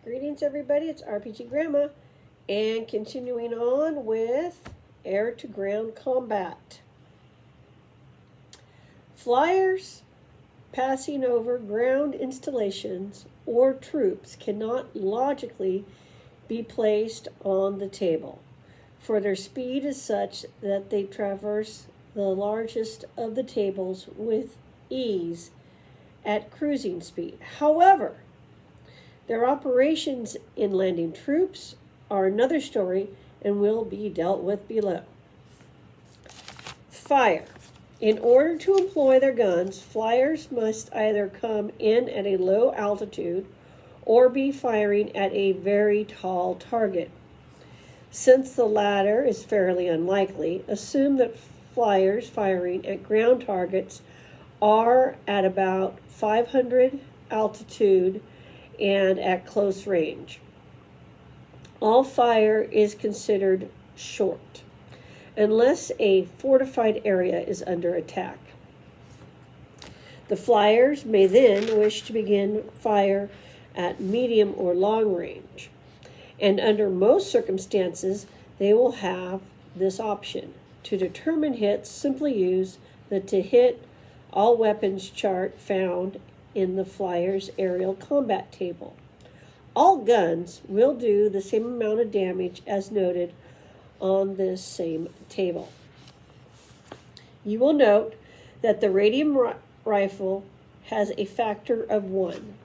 Greetings, everybody. It's RPG Grandma, and continuing on with air to ground combat. Flyers passing over ground installations or troops cannot logically be placed on the table, for their speed is such that they traverse the largest of the tables with ease at cruising speed. However, their operations in landing troops are another story and will be dealt with below. Fire. In order to employ their guns, flyers must either come in at a low altitude or be firing at a very tall target. Since the latter is fairly unlikely, assume that flyers firing at ground targets are at about 500 altitude and at close range. All fire is considered short, unless a fortified area is under attack. The flyers may then wish to begin fire at medium or long range, and under most circumstances, they will have this option. To determine hits, simply use the to hit all weapons chart found in the flyer's aerial combat table. All guns will do the same amount of damage as noted on this same table. You will note that the radium rifle has a factor of 1.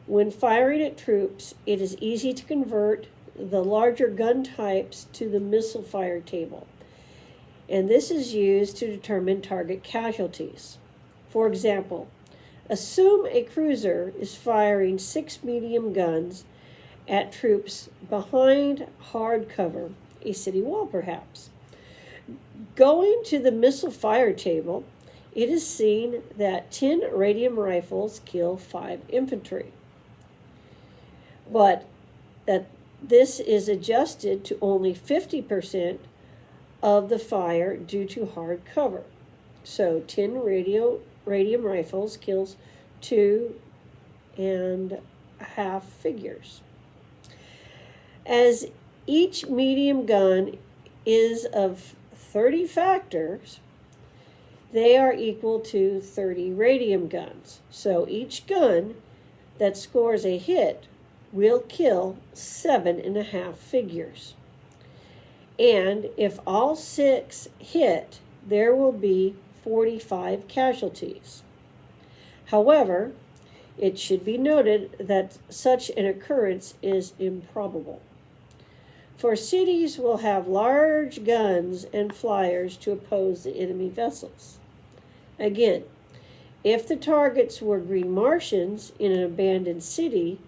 When firing at troops, it is easy to convert the larger gun types to the missile fire table, and this is used to determine target casualties. For example, assume a cruiser is firing 6 medium guns at troops behind hard cover, a city wall perhaps. Going to the missile fire table, it is seen that 10 radium rifles kill 5 infantry, but that this is adjusted to only 50% of the fire due to hard cover. So 10 radium rifles kills 2.5 figures. As each medium gun is of 30 factors, they are equal to 30 radium guns. So each gun that scores a hit will kill 7.5 figures. And if all 6 hit, there will be 45 casualties. However, it should be noted that such an occurrence is improbable, for cities will have large guns and flyers to oppose the enemy vessels. Again, if the targets were green Martians in an abandoned city,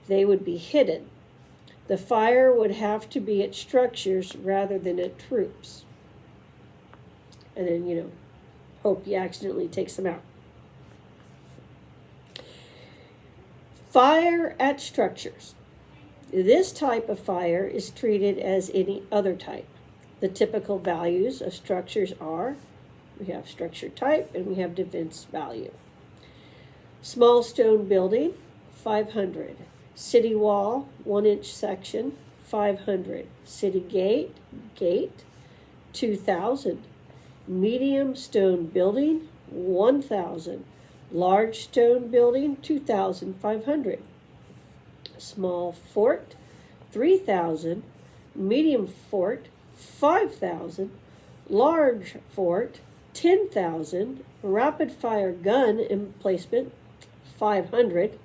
they would be hidden. The fire would have to be at structures rather than at troops. And then, hope you accidentally takes them out. Fire at structures. This type of fire is treated as any other type. The typical values of structures are, we have structure type and we have defense value. Small stone building, 500. City wall, 1-inch section, 500. City gate, 2,000. Medium stone building, 1,000. Large stone building, 2,500. Small fort, 3,000. Medium fort, 5,000. Large fort, 10,000. Rapid fire gun emplacement, 500.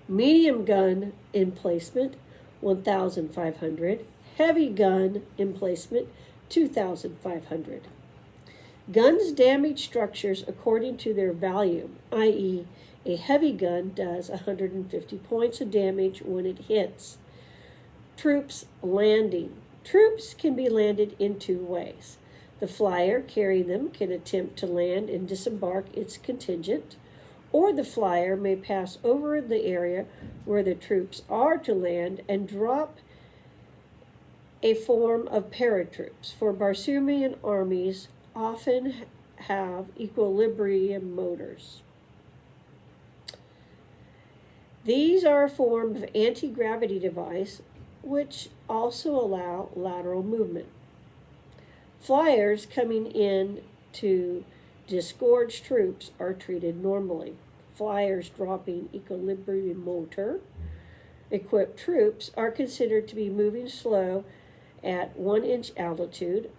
Medium gun emplacement, 1,500. Heavy gun emplacement, 2,500. Guns damage structures according to their value, i.e., a heavy gun does 150 points of damage when it hits. Troops landing. Troops can be landed in 2 ways. The flyer carrying them can attempt to land and disembark its contingent, or the flyer may pass over the area where the troops are to land and drop a form of paratroops, for Barsoomian armies often have equilibrium motors. These are a form of anti-gravity device which also allow lateral movement. Flyers coming in to disgorge troops are treated normally. Flyers dropping equilibrium motor equipped troops are considered to be moving slow at 1 inch altitude,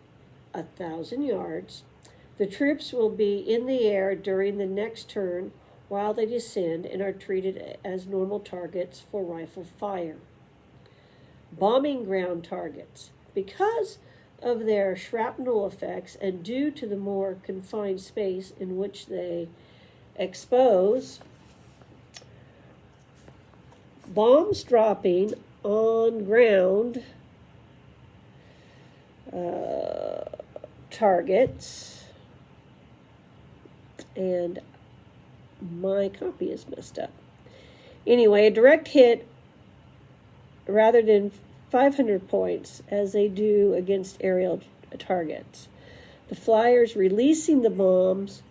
1,000 yards. The troops will be in the air during the next turn while they descend and are treated as normal targets for rifle fire. Bombing ground targets. Because of their shrapnel effects and due to the more confined space in which they expose, bombs dropping on ground targets, and my copy is messed up. Anyway, a direct hit rather than 500 points as they do against aerial targets. The flyers releasing the bombs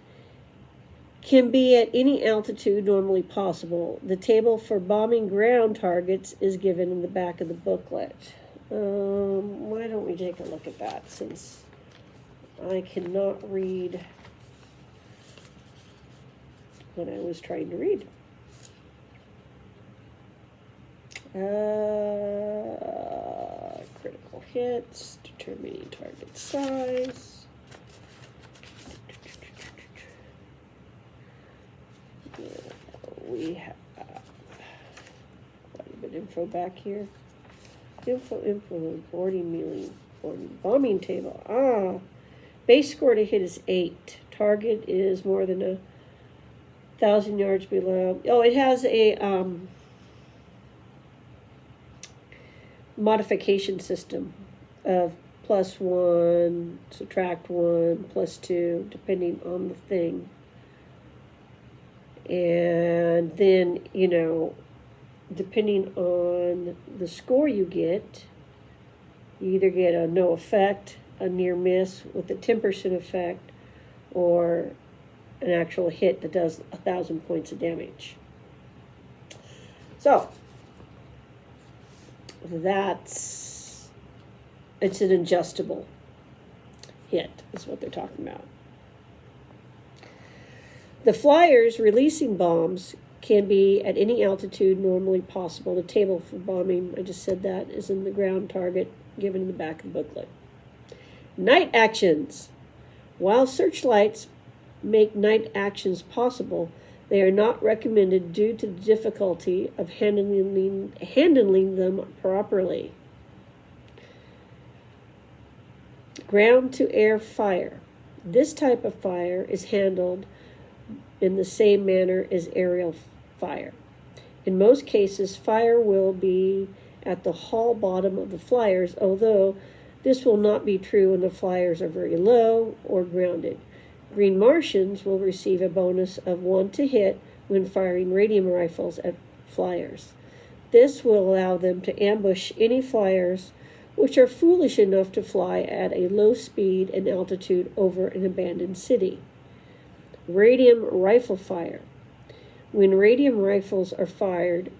can be at any altitude normally possible. The table for bombing ground targets is given in the back of the booklet. Why don't we take a look at that, since I cannot read what I was trying to read. Critical hits, determining target size. We have quite a bit of info back here. Info, boarding, mealing, bombing table. Base score to hit is 8. Target is more than 1,000 yards below. Oh, it has a modification system of +1, -1, +2, depending on the thing. And then, depending on the score you get, you either get a no effect, a near miss with a 10% effect, or an actual hit that does 1,000 points of damage. So, it's an adjustable hit, is what they're talking about. The flyers releasing bombs can be at any altitude normally possible. The table for bombing, I just said that, is in the ground target given in the back of the booklet. Night actions. While searchlights make night actions possible, they are not recommended due to the difficulty of handling them properly. Ground-to-air fire. This type of fire is handled in the same manner as aerial fire. In most cases, fire will be at the hull bottom of the flyers, although this will not be true when the flyers are very low or grounded. Green Martians will receive a bonus of 1 to hit when firing radium rifles at flyers. This will allow them to ambush any flyers which are foolish enough to fly at a low speed and altitude over an abandoned city. Radium rifle fire. When radium rifles are fired,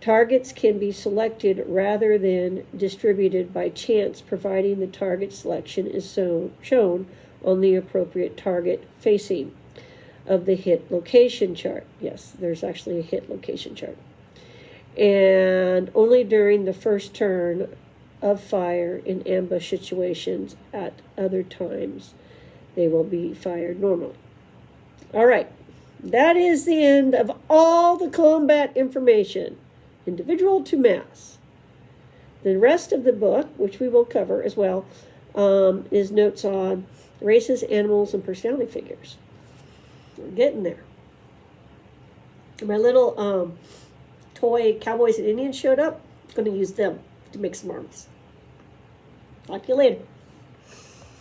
targets can be selected rather than distributed by chance, providing the target selection is shown on the appropriate target facing of the hit location chart. Yes, there's actually a hit location chart. And only during the first turn of fire in ambush situations. At other times, they will be fired normally. All right, that is the end of all the combat information, individual to mass. The rest of the book, which we will cover as well, is notes on races, animals, and personality figures. We're getting there. My little toy cowboys and Indians showed up. I'm going to use them to make some armies. Talk to you later.